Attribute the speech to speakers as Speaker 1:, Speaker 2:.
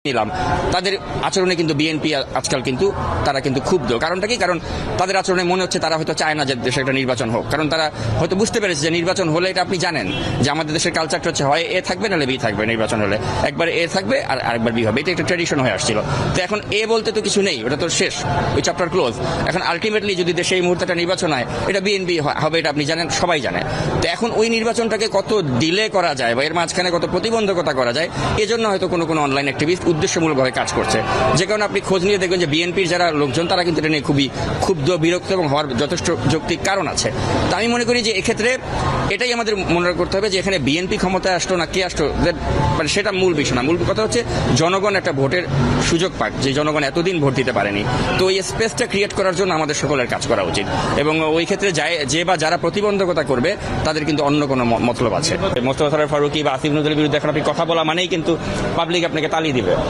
Speaker 1: নিলাম তাদের আচরণে কিন্তু বিএনপি আজকাল কিন্তু তারা কিন্তু ক্ষুব্ধ। কারণটা কি? কারণ তাদের আচরণে মনে হচ্ছে তারা হয়তো চায় না যে দেশে একটা নির্বাচন হোক। কারণ তারা হয়তো বুঝতে পেরেছে যে নির্বাচন হলে, এটা আপনি জানেন যে আমাদের দেশের কালচারটা হচ্ছে হয় এ থাকবে নাহলে বি থাকবে। নির্বাচন হলে একবার এ থাকবে আর আরেকবার বি হবে, এটা একটা ট্র্যাডিশন হয়ে আসছিল। তো এখন এ বলতে তো কিছু নেই, ওটা তো শেষ, ওই চ্যাপ্টার ক্লোজ। এখন আলটিমেটলি যদি দেশে এই মুহূর্তে একটা নির্বাচন হয়, এটা বিএনপি হবে, এটা আপনি জানেন, সবাই জানে। তো এখন ওই নির্বাচনটাকে কত ডিলে করা যায় বা এর মাঝখানে কত প্রতিবন্ধকতা করা যায়, এজন্য হয়তো কোনো কোনো অনলাইন অ্যাক্টিভিস্ট উদ্দেশ্যমূলকভাবে কাজ করছে। যে কারণে আপনি খোঁজ নিয়ে দেখবেন যে বিএনপির যারা লোকজন তারা কিন্তু এটা নিয়ে খুবই ক্ষুব্ধ, বিরক্ত এবং হওয়ার যথেষ্ট যৌক্তিক কারণ আছে। তা আমি মনে করি যে এক্ষেত্রে এটাই আমাদের মনে করতে হবে যে এখানে বিএনপি ক্ষমতায় আসলো না কে আসলো, মানে সেটা মূল বিষয় না। মূল কথা হচ্ছে জনগণ একটা ভোটের সুযোগ পাক, যে জনগণ এতদিন ভোট দিতে পারেনি। তো এই স্পেসটা ক্রিয়েট করার জন্য আমাদের সকলের কাজ করা উচিত, এবং ওই ক্ষেত্রে যে বা যারা প্রতিবন্ধকতা করবে তাদের কিন্তু অন্য কোনো মতলব আছে। মোস্তফা সরোয়ার ফারুকী বা আসিফ নজরুলের বিরুদ্ধে এখন আপনি কথা বলা মানেই কিন্তু পাবলিক আপনাকে তালি দিবে।